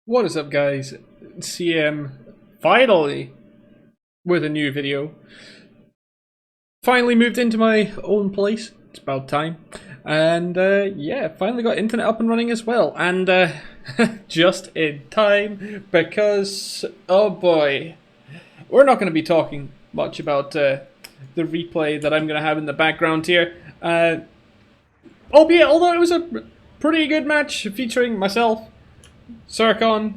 What is up, guys? CM finally with a new video. Finally moved into my own place. It's about time. And yeah, finally got internet up and running as well. And just in time because, oh boy, we're not going to be talking much about the replay that I'm going to have in the background here. Although it was a pretty good match featuring myself, Sarkon,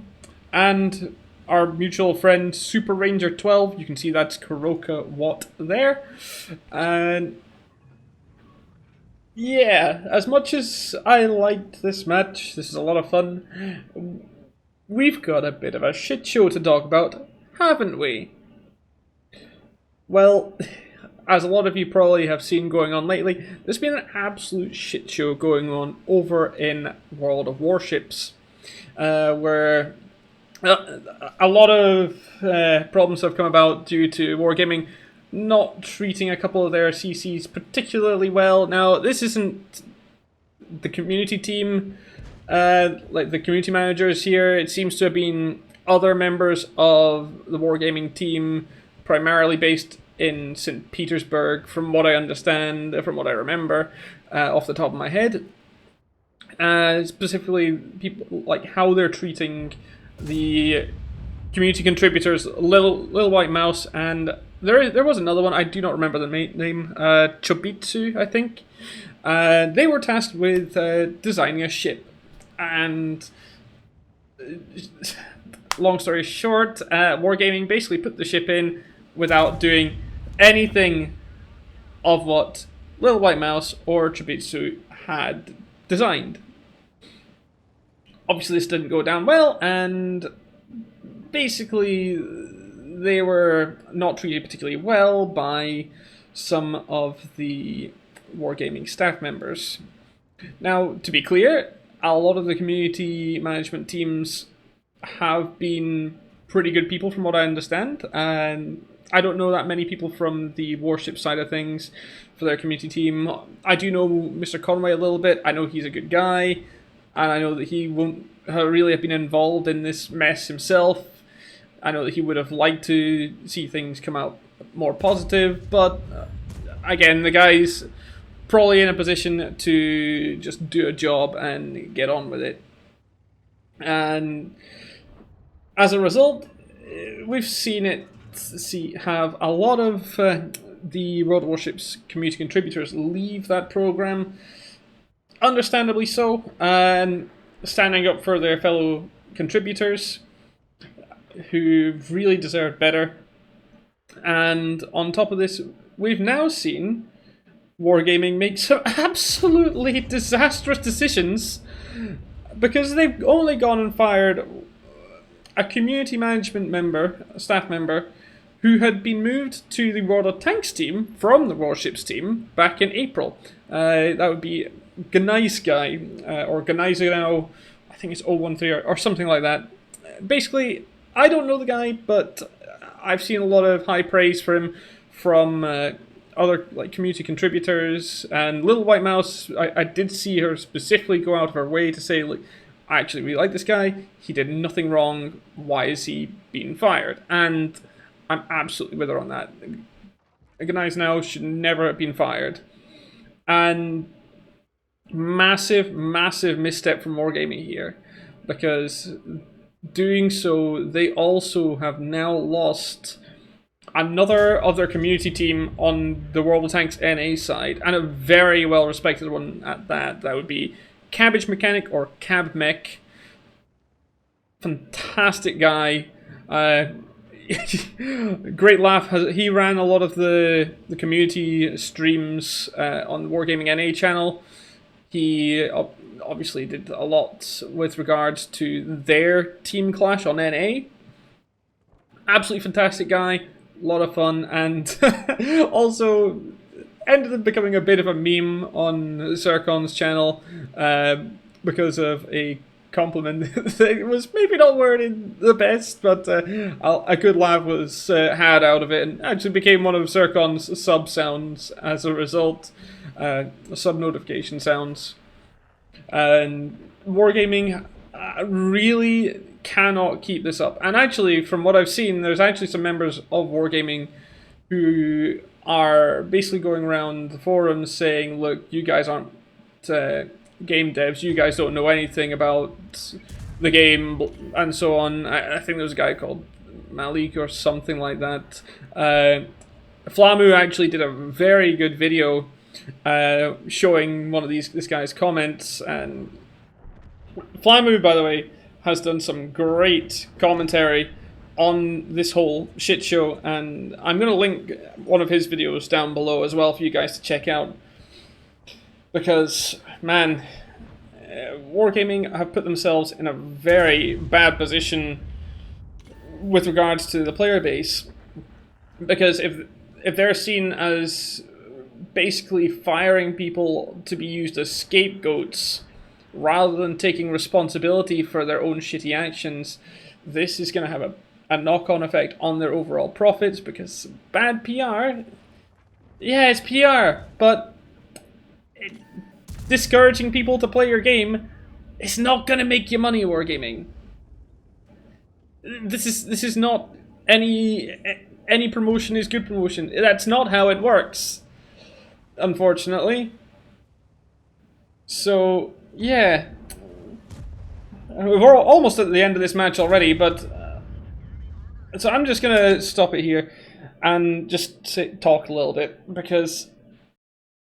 and our mutual friend Super Ranger 12. You can see that's Kuroka Watt there. And yeah, as much as I liked this match, this is a lot of fun, we've got a bit of a shit show to talk about, haven't we? Well, as a lot of you probably have seen going on lately, there's been an absolute shit show going on over in World of Warships. Where a lot of problems have come about due to WarGaming not treating a couple of their CCs particularly well. Now, this isn't the community team, like the community managers here. It seems to have been other members of the WarGaming team, primarily based in St. Petersburg, from what I understand, from what I remember, off the top of my head. Specifically, people like how they're treating the community contributors, Little White Mouse, and there was another one. I do not remember the name. Chobitsu, I think. They were tasked with designing a ship, and long story short, WarGaming basically put the ship in without doing anything of what Little White Mouse or Chobitsu had designed. Obviously, this didn't go down well, and basically they were not treated particularly well by some of the WarGaming staff members. Now, to be clear, a lot of the community management teams have been pretty good people from what I understand, and I don't know that many people from the warship side of things for their community team. I do know Mr. Conway a little bit. I know he's a good guy, and I know that he won't really have been involved in this mess himself. I know that he would have liked to see things come out more positive, but again, the guy's probably in a position to just do a job and get on with it. And as a result, we've seen it have a lot of the World of Warships community contributors leave that program, understandably so, and standing up for their fellow contributors who really deserve better. And on top of this, we've now seen WarGaming make some absolutely disastrous decisions because they've only gone and fired a community management member, a staff member, who had been moved to the World of Tanks team from the Warships team back in April. That would be Ganais guy, or Ganais now, I think it's 013 or something like that. Basically, I don't know the guy, but I've seen a lot of high praise for him from other like community contributors. And Little White Mouse, I did see her specifically go out of her way to say, like, I actually really like this guy. He did nothing wrong. Why is he being fired? And I'm absolutely with her on that. Ganais now should never have been fired. And massive misstep from WarGaming here, because doing so, they also have now lost another of their community team on the World of Tanks NA side, and a very well respected one at that. That would be Cabbage Mechanic, or Cab Mech. Fantastic guy. Great laugh. He ran a lot of the community streams on the WarGaming NA channel. He obviously did a lot with regards to their team clash on NA. Absolutely fantastic guy. A lot of fun, and also ended up becoming a bit of a meme on Sarkon's channel because of a compliment that was maybe not worded the best, but a good laugh was had out of it, and actually became one of Sarkon's sub sounds as a result, sub notification sounds. And WarGaming really cannot keep this up. And actually, from what I've seen, there's actually some members of WarGaming who are basically going around the forums saying, look, you guys aren't game devs, you guys don't know anything about the game, and so on. I think there was a guy called Malik or something like that. Flamu actually did a very good video showing one of this guy's comments, and Flamu, by the way, has done some great commentary on this whole shit show, and I'm going to link one of his videos down below as well for you guys to check out. Because, man, WarGaming have put themselves in a very bad position with regards to the player base. Because if they're seen as basically firing people to be used as scapegoats rather than taking responsibility for their own shitty actions, this is going to have a knock-on effect on their overall profits, because bad PR, yeah, it's PR, but discouraging people to play your game is not going to make you money, WarGaming. This is not any promotion is good promotion. That's not how it works, unfortunately. So, yeah. We're almost at the end of this match already, but... so I'm just going to stop it here and just talk a little bit, because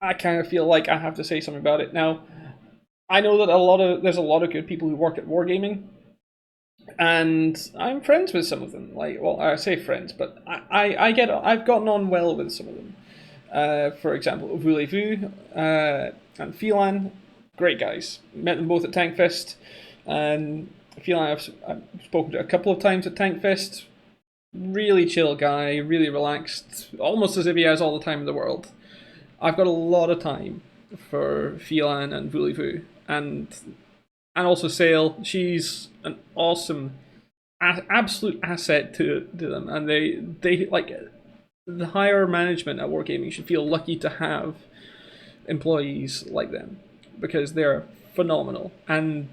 I kind of feel like I have to say something about it. Now, I know that there's a lot of good people who work at WarGaming, and I'm friends with some of them. Like, well, I say friends, but I've gotten on well with some of them. For example, Voulez-Vous and Phelan, great guys. Met them both at Tankfest, and Phelan I've spoken to a couple of times at Tankfest. Really chill guy, really relaxed, almost as if he has all the time in the world. I've got a lot of time for Phelan and Voulez-Vous, and also Sale. She's an awesome, absolute asset to them, and they like, the higher management at WarGaming should feel lucky to have employees like them, because they're phenomenal. And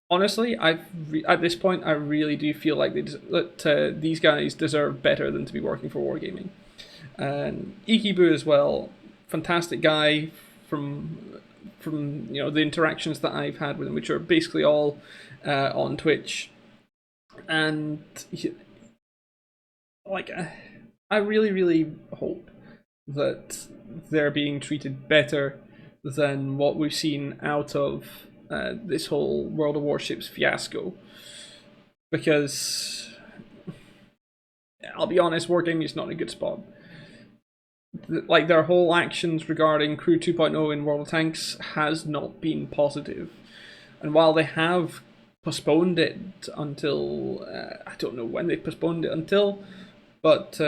honestly, at this point, I really do feel like these guys deserve better than to be working for WarGaming. And Ikibu as well, fantastic guy. From the interactions that I've had with him, which are basically all on Twitch, and I really hope that they're being treated better than what we've seen out of this whole World of Warships fiasco. Because I'll be honest, WarGaming is not in a good spot. Like, their whole actions regarding Crew 2.0 in World of Tanks has not been positive. And while they have postponed it until... I don't know when they've postponed it until, but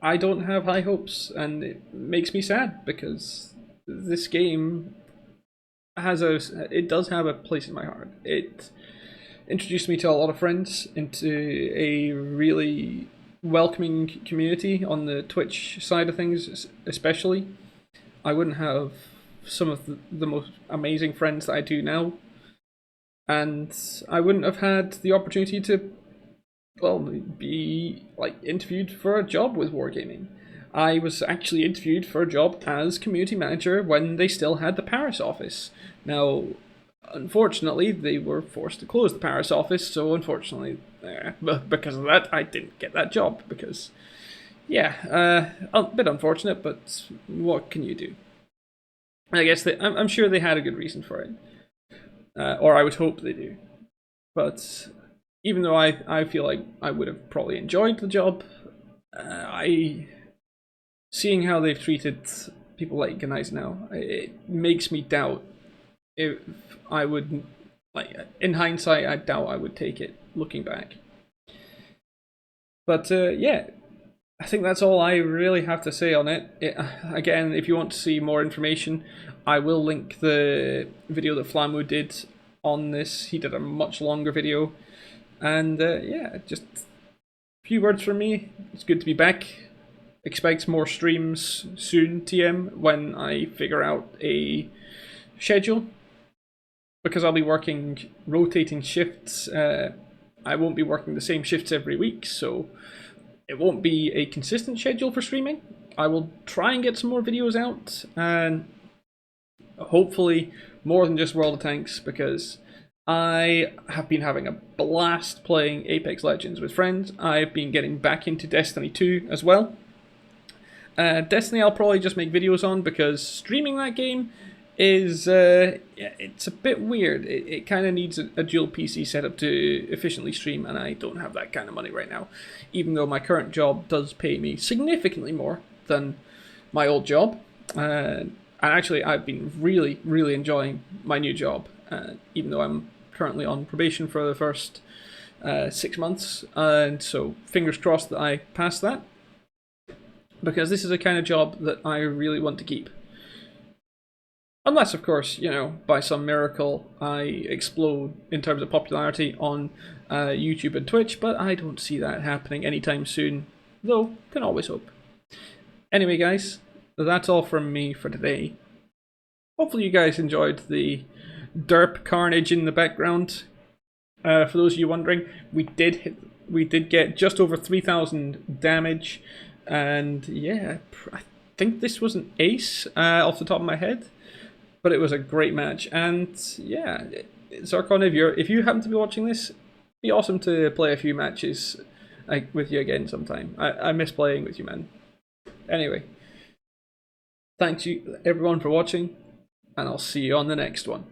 I don't have high hopes, and it makes me sad, because this game does have a place in my heart. It introduced me to a lot of friends, into a really welcoming community on the Twitch side of things, especially. I wouldn't have some of the most amazing friends that I do now, and I wouldn't have had the opportunity to, well, be interviewed for a job with WarGaming. I was actually interviewed for a job as community manager when they still had the Paris office. Now, unfortunately, they were forced to close the Paris office, so unfortunately, because of that, I didn't get that job, because, yeah, a bit unfortunate, but what can you do? I guess I'm sure they had a good reason for it, or I would hope they do. But even though I feel like I would have probably enjoyed the job, seeing how they've treated people like Ganais now, it makes me doubt if I would, in hindsight, I doubt I would take it, looking back. But yeah, I think that's all I really have to say on it. Again, if you want to see more information, I will link the video that Flamu did on this. He did a much longer video. And yeah, just a few words from me. It's good to be back. Expect more streams soon, TM, when I figure out a schedule. because I'll be working rotating shifts. I won't be working the same shifts every week, so it won't be a consistent schedule for streaming. I will try and get some more videos out, and hopefully more than just World of Tanks, because I have been having a blast playing Apex Legends with friends. I've been getting back into Destiny 2 as well. Destiny I'll probably just make videos on, because streaming that game is it's a bit weird. It kind of needs a dual PC setup to efficiently stream, and I don't have that kind of money right now, even though my current job does pay me significantly more than my old job. And actually, I've been really enjoying my new job, even though I'm currently on probation for the first 6 months, and so fingers crossed that I pass that, because this is a kind of job that I really want to keep. Unless, of course, by some miracle I explode in terms of popularity on YouTube and Twitch, but I don't see that happening anytime soon, though can always hope. Anyway, guys, that's all from me for today. Hopefully you guys enjoyed the derp carnage in the background. For those of you wondering, we did get just over 3,000 damage, and yeah, I think this was an ace off the top of my head. But it was a great match, and yeah, Zarkon, if you happen to be watching this, it'd be awesome to play a few matches with you again sometime. I miss playing with you, man. Anyway, thanks you everyone for watching, and I'll see you on the next one.